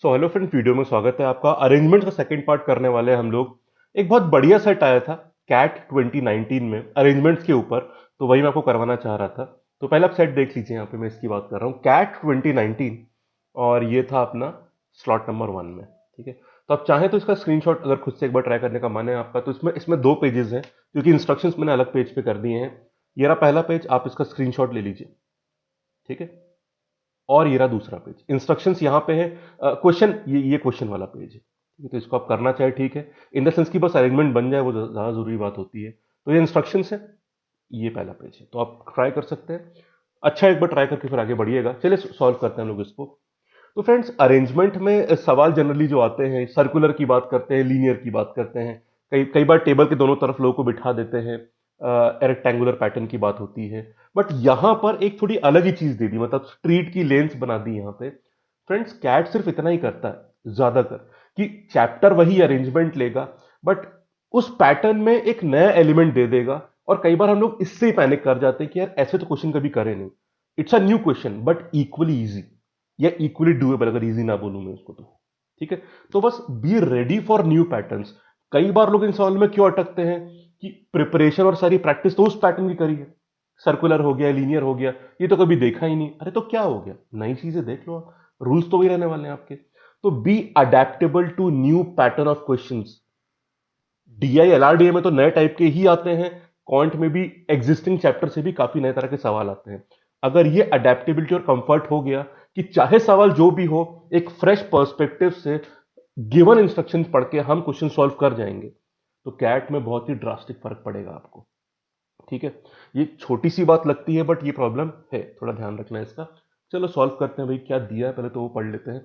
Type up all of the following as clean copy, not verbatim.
So hello friends, video में स्वागत है आपका। अरेंजमेंट का सेकंड पार्ट करने वाले हैं हम लोग। एक बहुत बढ़िया सेट आया था कैट 2019 में अरेंजमेंट्स के ऊपर, तो वही मैं आपको करवाना चाह रहा था। तो पहले आप सेट देख लीजिए, यहाँ पे मैं इसकी बात कर रहा हूँ कैट 2019, और ये था अपना स्लॉट नंबर 1 में। ठीक है, तो आप चाहें तो इसका स्क्रीनशॉट अगर खुद से एक बार ट्राई करने का मन है आपका, तो इसमें इसमें दो पेजेस हैं क्योंकि इंस्ट्रक्शंस मैंने अलग पेज पे कर दिए हैं। ये रहा पहला पेज, आप इसका स्क्रीनशॉट ले लीजिए। ठीक है, और ये रहा दूसरा पेज, इंस्ट्रक्शंस यहाँ पे है। क्वेश्चन, ये क्वेश्चन वाला पेज है। ठीक है, तो इसको आप करना चाहे ठीक है, इन द सेंस की बस अरेंजमेंट बन जाए, वो ज़्यादा जरूरी बात होती है। तो ये इंस्ट्रक्शंस है, ये पहला पेज है, तो आप ट्राई कर सकते हैं। अच्छा, एक बार ट्राई करके फिर आगे बढ़िएगा। चलिए सॉल्व करते हैं हम लोग इसको। तो फ्रेंड्स, अरेंजमेंट में सवाल जनरली जो आते हैं, सर्कुलर की बात करते हैं, लीनियर की बात करते हैं, कई कई बार टेबल के दोनों तरफ लोगों को बिठा देते हैं, रेक्टेंगुलर पैटर्न की बात होती है। बट यहां पर एक थोड़ी अलग ही चीज दे दी, मतलब स्ट्रीट की लेंस बना दी यहां पे। फ्रेंड्स, कैट सिर्फ इतना ही करता है ज्यादातर कि चैप्टर वही अरेंजमेंट लेगा, बट उस पैटर्न में एक नया एलिमेंट दे देगा। और कई बार हम लोग इससे ही पैनिक कर जाते हैं कि यार ऐसे तो क्वेश्चन कभी करे नहीं। It's a new question but equally easy, या इक्वली डूएबल, अगर इजी ना बोलूं मैं उसको तो। ठीक है, तो बस be ready for new patterns. कई बार लोग इन सवाल में क्यों अटकते हैं कि प्रिपरेशन और सारी प्रैक्टिस तो उस पैटर्न की करी है, सर्कुलर हो गया, लीनियर हो गया, ये तो कभी देखा ही नहीं। अरे तो क्या हो गया, नई चीजें देख लो आप, रूल्स तो वही रहने वाले हैं आपके। तो be adaptable to new pattern of questions. DI LRDA में तो नए टाइप के ही आते हैं, क्वांट में भी एग्जिस्टिंग चैप्टर से भी काफी नए तरह के सवाल आते हैं। अगर ये अडेप्टेबिलिटी और कंफर्ट हो गया कि चाहे सवाल जो भी हो, एक फ्रेश पर्सपेक्टिव से गिवन इंस्ट्रक्शन पढ़ के हम क्वेश्चन सॉल्व कर जाएंगे, तो कैट में बहुत ही ड्रास्टिक फर्क पड़ेगा आपको। ठीक है, ये छोटी सी बात लगती है बट ये प्रॉब्लम है, थोड़ा ध्यान रखना है इसका। चलो सॉल्व करते हैं भाई, क्या दिया है पहले तो वो पढ़ लेते हैं।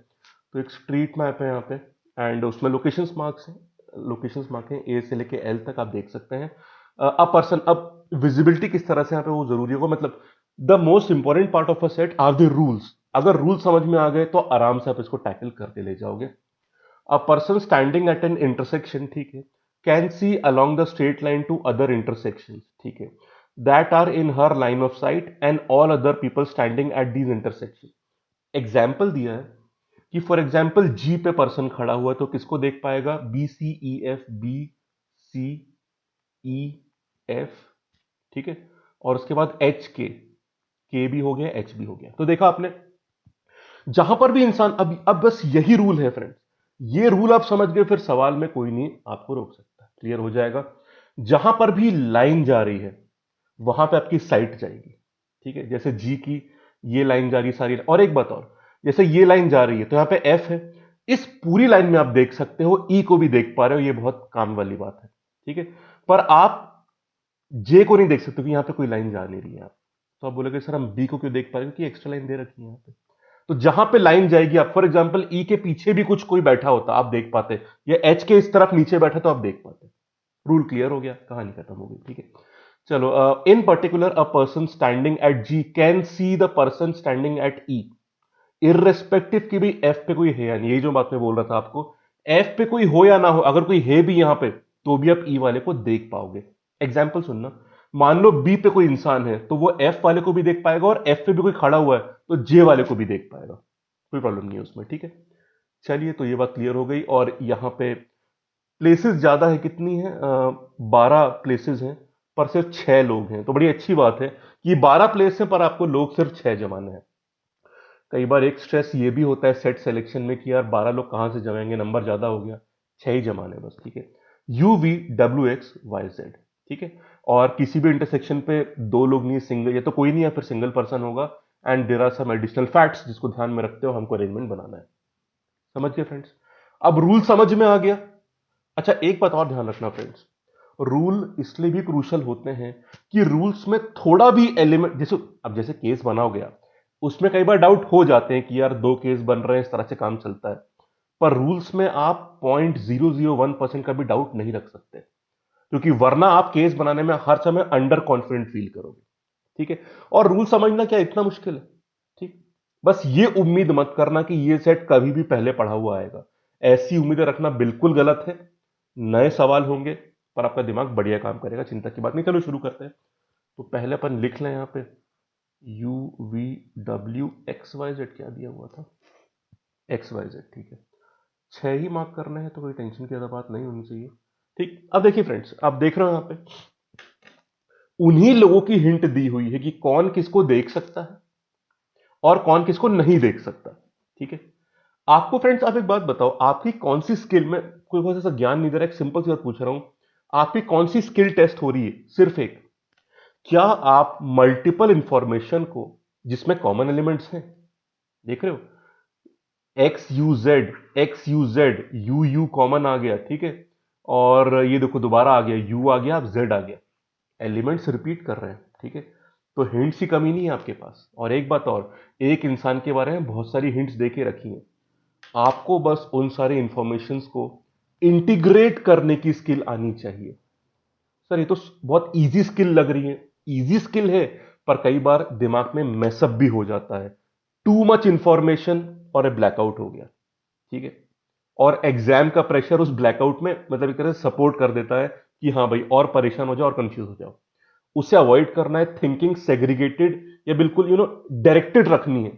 तो एक स्ट्रीट मैप है यहाँ पे, एंड उसमें लोकेशंस मार्क्स हैं। लोकेशंस मार्क हैं ए से लेके एल तक, आप देख सकते हैं। अब पर्सन, अब विजिबिलिटी किस तरह से यहाँ पे वो जरूरी होगा, मतलब the most important part of a set are the rules. अगर रूल समझ में आ गए तो आराम से आप इसको टैकल करके ले जाओगे। A person standing at an intersection, ठीक है, can see along the straight line to other intersections, ठीक है, that are in her line of sight and all other people standing at these intersections। Example दिया है कि for example जी पे person खड़ा हुआ है, तो किसको देख पाएगा, B C E F, B C E F. ठीक है, और उसके बाद एच के भी हो गया, एच भी हो गया। तो देखा आपने, जहां पर भी इंसान, अब बस यही रूल है फ्रेंड्स। ये रूल आप समझ गए, फिर सवाल में कोई नहीं आपको रोक सकता, क्लियर हो जाएगा। जहां पर भी लाइन जा रही है वहां पे आपकी साइट जाएगी। ठीक है, जैसे जी की ये लाइन जा रही है सारी, और एक बात और, जैसे ये लाइन जा रही है तो यहां पे एफ है, इस पूरी लाइन में आप देख सकते हो, ई को भी देख पा रहे हो, ये बहुत काम वाली बात है। ठीक है, पर आप जे को नहीं देख सकते कि यहां पे कोई लाइन जा नहीं रही है। आप तो आप बोलोगे सर हम बी को क्यों देख पा रहे हैं, क्योंकि एक्स्ट्रा लाइन दे रखी है यहाँ पे। तो जहां पे लाइन जाएगी, आप फॉर एग्जांपल ई के पीछे भी कुछ कोई बैठा होता आप देख पाते, या एच के इस तरफ नीचे बैठा तो आप देख पाते। रूल क्लियर हो गया, कहानी खत्म हो गई। ठीक है, चलो, in particular a person standing at G can see the person standing at E, irrespective कि भी एफ पे कोई है या नहीं। यही जो बात मैं बोल रहा था आपको, एफ पे कोई हो या ना हो, अगर कोई है भी यहां पे तो भी आप ई वाले को देख पाओगे। एग्जाम्पल सुनना, मान लो बी पे कोई इंसान है तो वो एफ वाले को भी देख पाएगा, और एफ पे भी कोई खड़ा हुआ है तो जे वाले को भी देख पाएगा, कोई प्रॉब्लम नहीं है उसमें। ठीक है, चलिए, तो ये बात क्लियर हो गई। और यहाँ पे प्लेसेस ज्यादा है, कितनी है, 12 प्लेसेस हैं, पर सिर्फ 6 लोग हैं। तो बड़ी अच्छी बात है कि 12 प्लेस हैं पर आपको लोग सिर्फ 6 जमाने हैं। कई बार एक स्ट्रेस ये भी होता है सेट सिलेक्शन में कि यार 12 लोग कहाँ से जमाएंगे, नंबर ज्यादा हो गया, 6 ही जमाने बस। ठीक है, U V W X Y Z. ठीक है, और किसी भी इंटरसेक्शन पे 2 लोग नहीं, सिंगल, या तो कोई नहीं, या फिर सिंगल पर्सन होगा। And there are some additional facts जिसको ध्यान में रखते हो हमको अरेंजमेंट बनाना है। समझ गए फ्रेंड्स, अब रूल समझ में आ गया। अच्छा, एक बात और ध्यान रखना फ्रेंड्स, रूल इसलिए भी क्रूशल होते हैं कि रूल्स में थोड़ा भी एलिमेंट, जैसे अब जैसे केस बनाओगे आप, उसमें कई बार डाउट हो जाते हैं कि यार 2 केस बन रहे हैं, इस तरह से काम चलता है। पर रूल्स में आप 0.001% का भी डाउट नहीं रख सकते, क्योंकि वरना आप केस बनाने में हर समय अंडर कॉन्फिडेंट फील करोगे। ठीक है, और रूल समझना क्या इतना मुश्किल है। ठीक, बस ये उम्मीद मत करना कि ये सेट कभी भी पहले पढ़ा हुआ आएगा, ऐसी उम्मीदें रखना बिल्कुल गलत है। नए सवाल होंगे पर आपका दिमाग बढ़िया काम करेगा, चिंता की बात नहीं। चलो शुरू करते हैं। तो पहले अपन लिख लें यहाँ पे, U V W X Y Z क्या दिया हुआ था, एक्स वाई जेड, ठीक है। 6 ही मार्क करना है तो कोई टेंशन की ज्यादा बात नहीं होनी चाहिए। ठीक, अब देखिए फ्रेंड्स, आप देख रहे हो यहां पे उन्हीं लोगों की हिंट दी हुई है कि कौन किसको देख सकता है और कौन किसको नहीं देख सकता। ठीक है, आपको फ्रेंड्स, आप एक बात बताओ, आपकी कौन सी स्किल में, कोई बहुत ऐसा ज्ञान नहीं दे रहा, एक सिंपल सी बात पूछ रहा हूं, आपकी कौन सी स्किल टेस्ट हो रही है? सिर्फ एक। क्या आप मल्टीपल इंफॉर्मेशन को, जिसमें कॉमन एलिमेंट्स हैं, देख रहे हो? X U Z, U common आ गया, ठीक है, और ये देखो दोबारा आ गया, यू आ गया, अब जेड आ गया, एलिमेंट्स रिपीट कर रहे हैं, ठीक है। तो हिंट्स की कमी नहीं है आपके पास। और एक बात और, एक इंसान के बारे में बहुत सारी हिंट्स दे के रखी हैं, आपको बस उन सारी इंफॉर्मेशंस को इंटीग्रेट करने की स्किल आनी चाहिए। सर ये तो बहुत इजी स्किल लग रही है, इजी स्किल है, पर कई बार दिमाग में मैसअप भी हो जाता है। टू मच इंफॉर्मेशन और ए ब्लैकआउट हो गया, ठीक है। और एग्जाम का प्रेशर उस ब्लैकआउट में मतलब एक तरह से सपोर्ट कर देता है कि हाँ भाई और परेशान हो जाओ और कंफ्यूज हो जाओ। उसे अवॉइड करना है, थिंकिंग सेग्रीगेटेड या बिल्कुल डायरेक्टेड रखनी है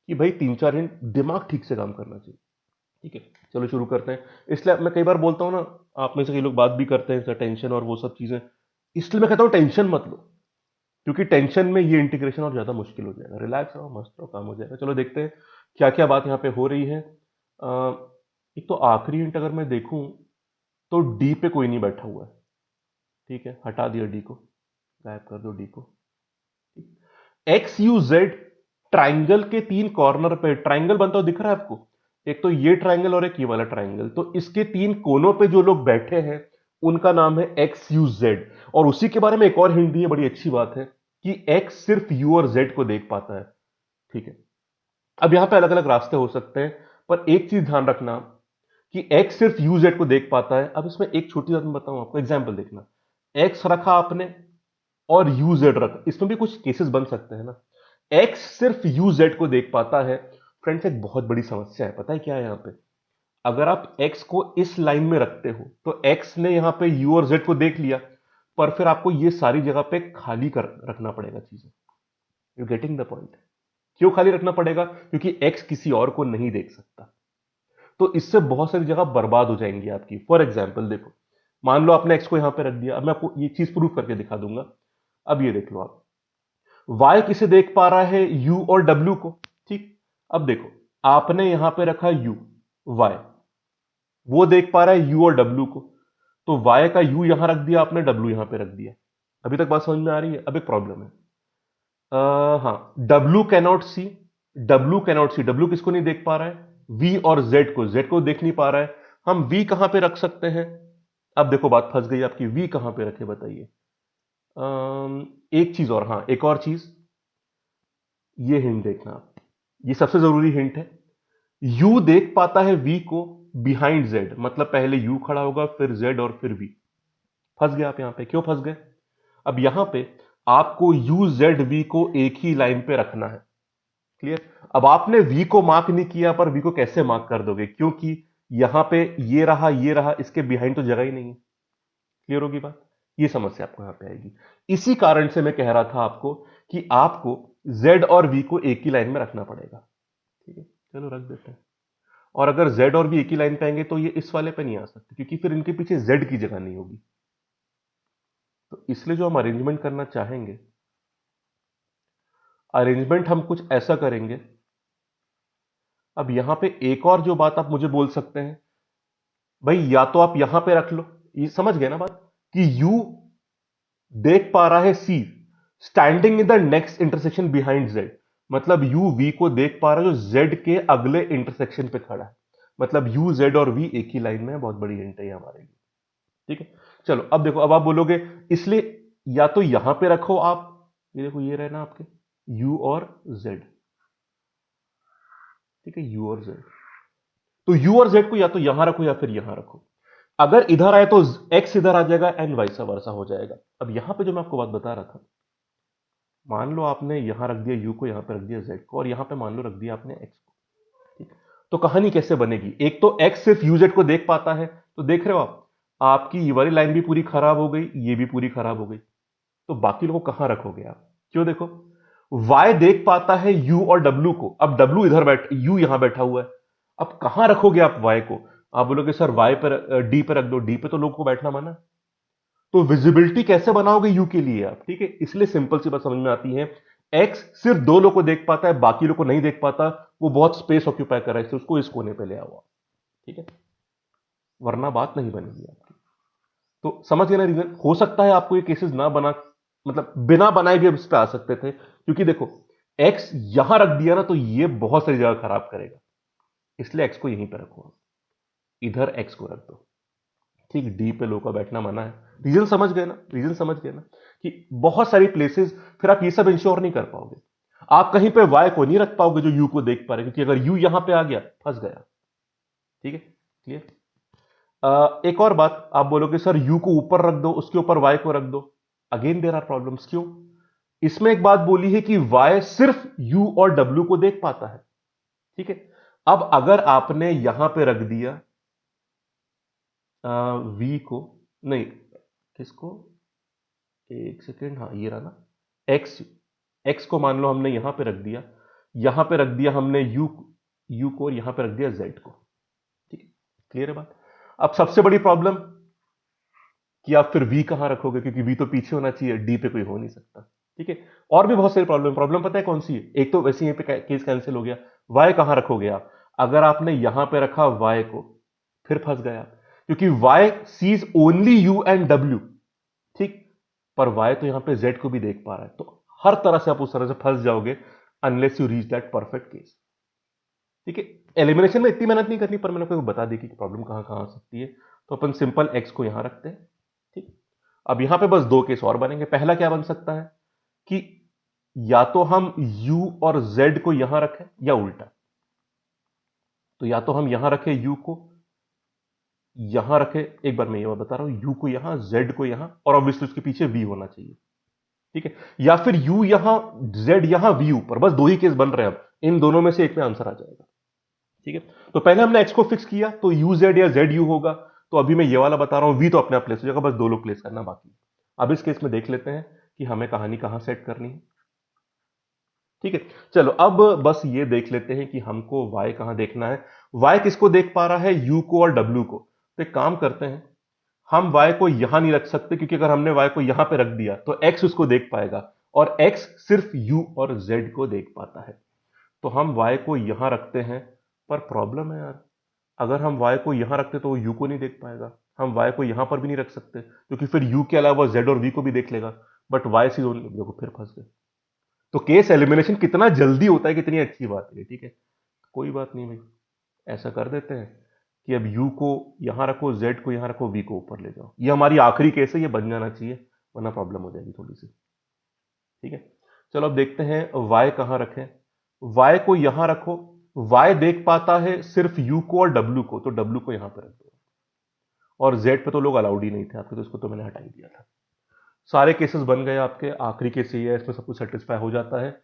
कि भाई 3-4 हिंट, दिमाग ठीक से काम करना चाहिए। ठीक है, चलो शुरू करते हैं। इसलिए मैं कई बार बोलता हूं ना, आप में से कई लोग बात भी करते हैं टेंशन और वो सब चीजें, इसलिए मैं कहता हूं टेंशन मत लो, क्योंकि टेंशन में ये इंटीग्रेशन और ज्यादा मुश्किल हो जाएगा। रिलैक्स रहो, मस्त रहो, काम हो जाएगा। चलो देखते हैं क्या क्या बात यहाँ पे हो रही है। एक तो आखिरी हिंट अगर मैं देखूं तो डी पे कोई नहीं बैठा हुआ है, ठीक है, हटा दिया डी को, गायब कर दो डी को। एक्स यू जेड ट्राइंगल के 3 कॉर्नर पे ट्राइंगल बनता हुआ दिख रहा है आपको? एक तो ये ट्राइंगल और एक ये वाला ट्राइंगल, तो इसके 3 कोनों पे जो लोग बैठे हैं उनका नाम है एक्स यू जेड। और उसी के बारे में एक और हिंट दी है, बड़ी अच्छी बात है, कि एक्स सिर्फ यू और जेड को देख पाता है, ठीक है। अब यहां पे अलग अलग रास्ते हो सकते हैं, पर एक चीज ध्यान रखना कि एक्स सिर्फ यू जेड को देख पाता है। अब इसमें एक छोटी बात मैं बताऊं आपको, एग्जाम्पल देखना, एक्स रखा आपने और यू जेड रखा, इसमें भी कुछ केसेस बन सकते हैं ना। एक्स सिर्फ यू जेड को देख पाता है, फ्रेंड्स एक बहुत बड़ी समस्या है, पता है क्या है यहाँ पे? अगर आप एक्स को इस लाइन में रखते हो तो एक्स ने यहां पे यू और जेड को देख लिया, पर फिर आपको ये सारी जगह पे खाली कर रखना पड़ेगा चीजें। You getting the point? क्यों खाली रखना पड़ेगा? क्योंकि एक्स किसी और को नहीं देख सकता, तो इससे बहुत सारी जगह बर्बाद हो जाएंगी आपकी। फॉर एग्जाम्पल देखो, मान लो आपने एक्स को यहां पे रख दिया, अब मैं आपको ये चीज प्रूव करके दिखा दूंगा। अब ये देख लो आप, वाई किसे देख पा रहा है? यू और डब्ल्यू को, ठीक। अब देखो, आपने यहां पे रखा यू, वाई, वो देख पा रहा है यू और डब्ल्यू को, तो वाई का यू यहां रख दिया आपने, डब्ल्यू यहां पे रख दिया। अभी तक बात समझ में आ रही है? अब एक प्रॉब्लम है, हाँ, डब्ल्यू कैनॉट सी, डब्ल्यू किसको नहीं देख पा रहा है? वी और जेड को देख नहीं पा रहा है। हम वी कहां पे रख सकते हैं? अब देखो बात फंस गई आपकी, वी कहां पे रखे बताइए? एक चीज और, हाँ एक और चीज, ये हिंट देखना आप, ये सबसे जरूरी हिंट है। यू देख पाता है वी को बिहाइंड जेड, मतलब पहले यू खड़ा होगा फिर जेड और फिर वी। फंस गए आप यहां पे, क्यों फंस गए? अब यहां पे आपको यू जेड वी को एक ही लाइन पे रखना है, क्लियर? अब आपने वी को मार्क नहीं किया, पर वी को कैसे मार्क कर दोगे? क्योंकि यहां पे ये रहा, इसके बिहाइंड तो जगह ही नहीं है। क्लियर होगी बात? ये समस्या आपको यहां पे आएगी। इसी कारण से मैं कह रहा था आपको कि आपको जेड और वी को एक ही लाइन में रखना पड़ेगा, ठीक है। चलो रख देते हैं। और अगर जेड और वी एक ही लाइन पे आएंगे तो ये इस वाले पे नहीं आ सकते, क्योंकि फिर इनके पीछे जेड की जगह नहीं होगी। तो इसलिए जो हम अरेंजमेंट करना चाहेंगे, अरेंजमेंट हम कुछ ऐसा करेंगे। अब यहां पे एक और जो बात आप मुझे बोल सकते हैं, भाई या तो आप यहां पे रख लो, ये समझ गए ना बात, कि यू देख पा रहा है C standing in the next intersection behind Z, मतलब यू वी को देख पा रहा है जो जेड के अगले इंटरसेक्शन पे खड़ा है, मतलब यू जेड और वी एक ही लाइन में है। बहुत बड़ी हिंट है ये हमारे लिए, ठीक है। चलो अब देखो, अब आप बोलोगे इसलिए या तो यहां पे रखो आप, ये देखो ये रहे ना आपके यू और जेड, ठीक है, यू और जेड। तो यू और जेड को या तो यहां रखो या फिर यहां रखो। अगर इधर आए तो एक्स इधर आ जाएगा एंड वाइस वर्सा हो जाएगा। अब यहां पे जो मैं आपको बात बता रहा था, मान लो आपने यहां रख दिया यू को, यहां पे रख दिया जेड को, और यहां पे मान लो रख दिया आपने एक्स को, ठीक। तो कहानी कैसे बनेगी? एक तो एक्स सिर्फ यू जेड को देख पाता है, तो देख रहे हो आप, आपकी ये वाली लाइन भी पूरी खराब हो गई, ये भी पूरी खराब हो गई। तो बाकी लोगों को कहां रखोगे आप? क्यों? देखो, वाई देख पाता है यू और डब्ल्यू को, अब डब्ल्यू इधर बैठ, यू यहां बैठा हुआ है, अब कहां रखोगे आप वाई को? आप बोलोगे सर वाई पर डी पे रख दो, डी पे तो लोगों को बैठना मना है। तो विजिबिलिटी कैसे बनाओगे यू के लिए आप? ठीक है, इसलिए सिंपल सी बात समझ में आती है, एक्स सिर्फ दो लोग को देख पाता है, बाकी लोग को नहीं देख पाता, वो बहुत स्पेस ऑक्यूपाई कर रहा है, इसलिए उसको इस कोने पे ले आओ आप। ठीक है, वरना बात नहीं बनेगी आपकी। तो समझ गए ना रीजन? हो सकता है आपको ये केसेस ना बना, मतलब बिना बनाए भी अब इस पे आ सकते थे, क्योंकि देखो एक्स यहां रख दिया ना तो ये बहुत सारी जगह खराब करेगा, इसलिए एक्स को यहीं पे रखो आप, इधर एक्स को रख दो। ठीक, डी पे लो का बैठना मना है। रीजन समझ गए ना? रीजन समझ गए ना कि बहुत सारी प्लेसेस फिर आप ये सब इंश्योर नहीं कर पाओगे। आप कहीं पे वाई को नहीं रख पाओगे जो यू को देख पा रहे, क्योंकि अगर यू यहां पे आ गया फंस गया। ठीक है, क्लियर? एक और बात, आप बोलोगे सर यू को ऊपर रख दो, उसके ऊपर वाई को रख दो। Again there are problems. क्यों? इसमें एक बात बोली है कि वाई सिर्फ यू और डब्ल्यू को देख पाता है। ठीक है, अब अगर आपने यहां पे रख दिया वी को, नहीं, किसको, एक सेकेंड, हाँ ये रहा ना, एक्स, एक्स को मान लो हमने यहां पे रख दिया, यहां पे रख दिया हमने यू, यू को, और यहां पे रख दिया जेड को। ठीक है, क्लियर है बात? अब सबसे बड़ी प्रॉब्लम कि आप फिर वी कहां रखोगे, क्योंकि वी तो पीछे होना चाहिए, डी पे कोई हो नहीं सकता। ठीक है, और भी बहुत सारी प्रॉब्लम, प्रॉब्लम पता है कौन सी है? एक तो वैसे यहीं पे केस कैंसिल हो गया, वाई कहां रखोगे आप? अगर आपने यहां पे रखा वाई को, फिर फंस गया, क्योंकि Y sees only U and W. ठीक, पर वाई तो यहां पे जेड को भी देख पा रहा है, तो हर तरह से आप उस तरह से फंस जाओगे, unless you reach that perfect case. ठीक है, एलिमिनेशन में इतनी मेहनत नहीं करनी, पर मैंने आपको बता दी कि प्रॉब्लम कहां कहां आ सकती है। तो अपन सिंपल एक्स को यहां रखते हैं। ठीक, अब यहां पे बस दो केस और बनेंगे। पहला क्या बन सकता है कि या तो हम u और z को यहां रखें, या उल्टा। तो या तो हम यहां रखें u को, यहां रखें, एक बार मैं ये बात बता रहा हूं, u को यहां, z को यहां, और ऑब्वियसली उसके पीछे v होना चाहिए। ठीक है, या फिर u यहां, z यहां, v ऊपर। बस दो ही केस बन रहे हैं अब, इन दोनों में से एक में आंसर आ जाएगा। ठीक है, तो पहले हमने x को फिक्स किया, तो uz या zu होगा। तो अभी मैं ये वाला बता रहा हूं, v तो अपने आप प्लेस हो जाएगा, बस दो लोग प्लेस करना बाकी। अब इस केस में देख लेते हैं कि हमें कहानी कहां सेट करनी है। ठीक है, चलो अब बस ये देख लेते हैं कि हमको y कहां देखना है। y किसको देख पा रहा है? u को और w को। तो एक काम करते हैं, हम y को यहां नहीं रख सकते, क्योंकि अगर हमने y को यहां पे रख दिया तो x उसको देख पाएगा, और x सिर्फ u और z को देख पाता है। तो हम y को यहां रखते हैं, पर प्रॉब्लम है यार, अगर हम y को यहां रखते तो वो u को नहीं देख पाएगा। हम y को यहां पर भी नहीं रख सकते, क्योंकि फिर u के अलावा z और v को भी देख लेगा। बट y से देखो फिर फंस गए। तो केस एलिमिनेशन कितना जल्दी होता है, कितनी अच्छी बात है। ठीक है, कोई बात नहीं भाई, ऐसा कर देते हैं कि अब u को यहां रखो, z को यहां रखो, v को ऊपर ले जाओ। ये हमारी आखिरी केस है, ये बन जाना चाहिए, वरना प्रॉब्लम हो जाएगी थोड़ी सी। ठीक है, चलो अब देखते हैं y कहां रखें। y को यहां रखो, y देख पाता है सिर्फ u को और w को, तो w को यहां पर रख दो। और z पे तो लोग अलाउड ही नहीं थे आपके, तो इसको तो मैंने हटा ही दिया था। सारे केसेस बन गए आपके, आखिरी केस ये है, इसमें सब कुछ सेटिस्फाई हो जाता है।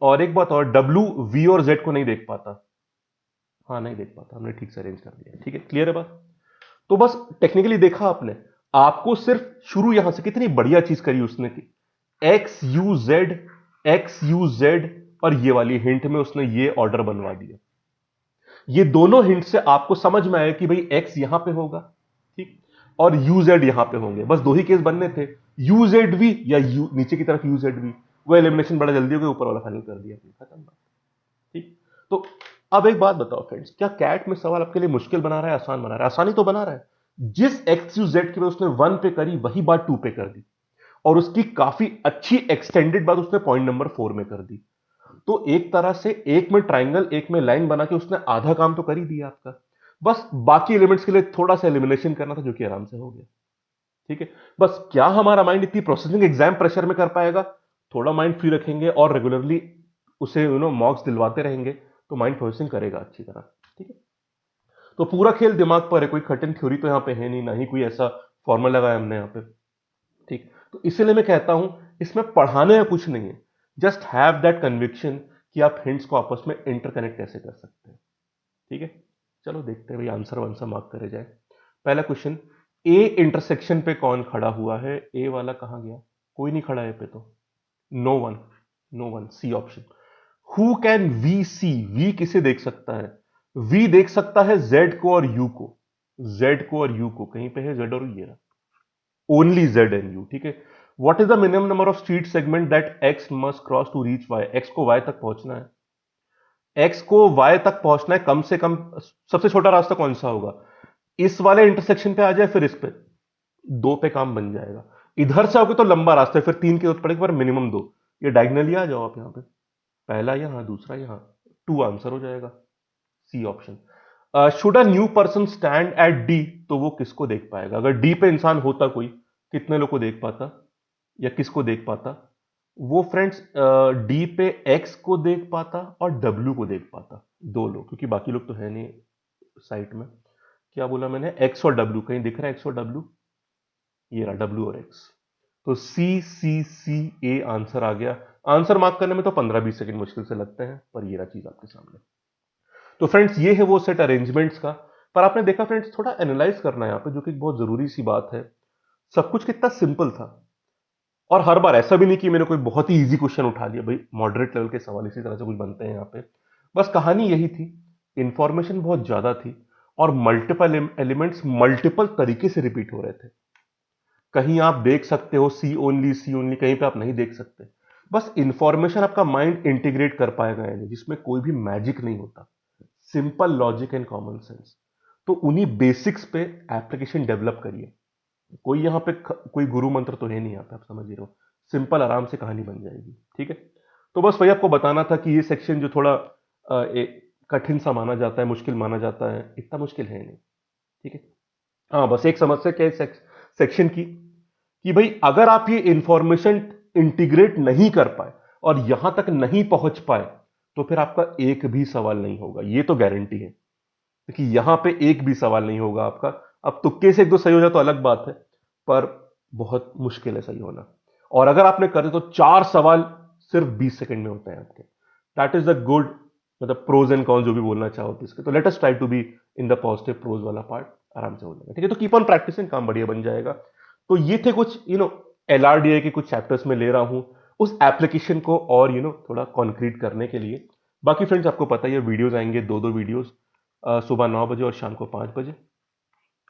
और एक बात और, W V और Z को नहीं देख पाता। हाँ नहीं देख पाता, हमने ठीक से अरेंज कर दिया। ठीक है, क्लियर है बात? तो बस टेक्निकली देखा आपने, आपको सिर्फ शुरू यहां से, कितनी बढ़िया चीज करी उसने कि एक्स यू जेड, और ये वाली हिंट में उसने ये ऑर्डर बनवा दिया। ये दोनों हिंट से आपको समझ में आया कि भाई एक्स यहां पे होगा, ठीक, और यूजेड यहां पे होंगे। बस दो ही केस बनने थे, यूजेड वी या यू नीचे की तरफ यूजेड वी। वो एलिमिनेशन बड़ा जल्दी हो गया, ऊपर वाला फाइनल कर दिया, खत्म बात। ठीक, तो अब एक बात बताओ फ्रेंड्स, क्या कैट में सवाल आपके लिए मुश्किल बना रहा है, आसान बना रहा है? आसानी तो बना रहा है। जिस एक्स यू जेड की बात उसने वन पे करी, वही बात टू पे कर दी, और उसकी काफी अच्छी एक्सटेंडेड बात उसने पॉइंट नंबर 4 में कर दी। तो एक तरह से एक में ट्राइंगल, एक में लाइन बना के उसने आधा काम तो कर ही दिया आपका। बस बाकी एलिमेंट्स के लिए थोड़ा सा एलिमिनेशन करना था, जो कि आराम से हो गया। ठीक है, बस क्या हमारा माइंड इतनी प्रोसेसिंग एग्जाम प्रेशर में कर पाएगा? थोड़ा माइंड फ्री रखेंगे और रेगुलरली उसे मॉक्स दिलवाते रहेंगे, तो माइंड प्रोसेसिंग करेगा अच्छी तरह। ठीक है, तो पूरा खेल दिमाग पर है, कोई कठिन थ्योरी तो यहां पे है नहीं, ना ही कोई ऐसा फॉर्मूला लगाया हमने यहाँ पे। ठीक, तो इसीलिए मैं कहता हूं, इसमें पढ़ाने में कुछ नहीं है, जस्ट हैव दैट कन्विक्शन कि आप हिंट्स को आपस में इंटरकनेक्ट कैसे कर सकते हैं। ठीक है, चलो देखते हैं भाई, आंसर वांसर मार्क करे जाए। पहला क्वेश्चन, ए इंटरसेक्शन पे कौन खड़ा हुआ है? ए वाला कहां गया? कोई नहीं खड़ा है पे तो, no one, no one, C option. Who can we see? V किसे देख सकता है? वी देख सकता है जेड को और यू को, जेड को और यू को, कहीं पे है जेड और ये ओनली जेड एंड यू, ठीक है। What is the minimum number of street segment that X must cross to reach Y, X को वाई तक पहुंचना है, एक्स को वाई तक पहुंचना है, कम से कम सबसे छोटा रास्ता कौन सा होगा, इस वाले इंटरसेक्शन पे आ जाए, फिर इस पे, दो पे काम बन जाएगा। इधर से आओगे तो लंबा रास्ता है, फिर तीन की जरूरत पड़ेगी, पर मिनिमम दो। ये डायगनली आ जाओ आप यहाँ पे, पहला यहां दूसरा यहां, टू आंसर हो जाएगा, C option. Should a new person stand at D, तो वो किसको देख पाएगा, अगर डी पे इंसान होता कोई, कितने लोग को देख पाता या किसको देख पाता, वो फ्रेंड्स डी पे एक्स को देख पाता और डब्ल्यू को देख पाता, दो लोग, क्योंकि बाकी लोग तो है नहीं साइट में। क्या बोला मैंने, एक्स और डब्ल्यू, कहीं दिख रहा है एक्स और डब्ल्यू, ये रहा डब्ल्यू और एक्स, तो सी सी सी ए आंसर आ गया। आंसर मार्क करने में तो 15-20 सेकंड मुश्किल से लगते हैं, पर ये रहा चीज आपके सामने। तो फ्रेंड्स ये है वो सेट अरेंजमेंट्स का। पर आपने देखा फ्रेंड्स, थोड़ा एनालाइज करना है यहाँ पे, जो कि बहुत जरूरी सी बात है। सब कुछ कितना सिंपल था, और हर बार ऐसा भी नहीं कि मैंने कोई बहुत ही इजी क्वेश्चन उठा लिया, भाई मॉडरेट लेवल के सवाल इसी तरह से कुछ बनते हैं यहाँ पे। बस कहानी यही थी, इंफॉर्मेशन बहुत ज्यादा थी, और मल्टीपल एलिमेंट्स मल्टीपल तरीके से रिपीट हो रहे थे। कहीं आप देख सकते हो सी ओनली सी ओनली, कहीं पे आप नहीं देख सकते। बस इंफॉर्मेशन आपका माइंड इंटीग्रेट कर पाएगा यानी, जिसमें कोई भी मैजिक नहीं होता, simple logic and common sense. तो उन्हीं बेसिक्स पे एप्लीकेशन डेवलप करिए। कोई यहाँ पे कोई गुरु मंत्र तो है नहीं, यहाँ पे आप समझ ही रहे हो, सिंपल आराम से कहानी बन जाएगी, ठीक है। तो बस वही आपको बताना था कि ये सेक्शन जो थोड़ा कठिन सा माना जाता है, मुश्किल माना जाता है, इतना मुश्किल है नहीं, ठीक है। हाँ, बस एक समस्या क्या है सेक्शन की, कि भाई अगर आप ये इंफॉर्मेशन इंटीग्रेट नहीं कर पाए और यहां तक नहीं पहुंच पाए, तो फिर आपका एक भी सवाल नहीं होगा, ये तो गारंटी है कि यहां पे एक भी सवाल नहीं होगा आपका। अब तुक्के से एक दो सही हो जाए तो अलग बात है, पर बहुत मुश्किल है सही होना। और अगर आपने करे तो 4 सवाल सिर्फ 20 सेकंड में होते हैं आपके। दैट इज द गुड, मतलब प्रोज एंड कॉन्स जो भी बोलना चाहो तो इसके, तो let us try to be in the positive pros वाला पार्ट, आराम से हो जाएगा, ठीक है। तो कीप ऑन प्रैक्टिसिंग, काम बढ़िया बन जाएगा। तो ये थे कुछ एलआरडीए के कुछ चैप्टर्स में ले रहा हूं उस एप्लीकेशन को और थोड़ा कॉन्क्रीट करने के लिए। बाकी फ्रेंड्स आपको पता ही है, वीडियोस आएंगे, दो वीडियोस, सुबह 9 बजे और शाम को 5 बजे,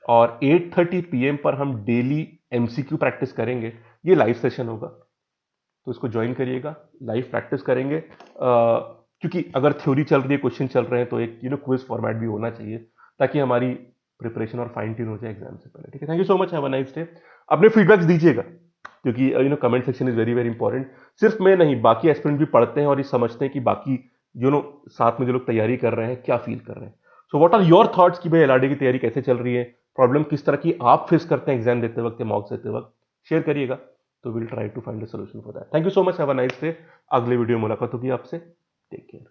और 8:30 PM पर हम डेली एमसीक्यू प्रैक्टिस करेंगे। ये लाइव सेशन होगा, तो इसको ज्वाइन करिएगा, लाइव प्रैक्टिस करेंगे। क्योंकि अगर थ्योरी चल रही है, क्वेश्चन चल रहे हैं, तो एक क्विज फॉर्मेट भी होना चाहिए, ताकि हमारी प्रिपरेशन और फाइन ट्यून हो जाए एग्जाम से पहले, ठीक है। Thank you so much, have a nice day. अपने फीडबैक्स दीजिएगा, क्योंकि comment section is very very important. सिर्फ मैं नहीं, बाकी एस्पिरेंट भी पढ़ते हैं और ये समझते हैं कि बाकी साथ में जो लोग तैयारी कर रहे हैं क्या फील कर रहे हैं। So what are your thoughts कि भाई एलआरडी की तैयारी कैसे चल रही है, प्रॉब्लम किस तरह की आप फेस करते हैं एग्जाम देते वक्त या मॉक्स देते वक्त, शेयर करिएगा, तो will try to find a solution for that. Thank you so much, have a nice day. अगले वीडियो मुलाकात होगी आपसे, टेक केयर।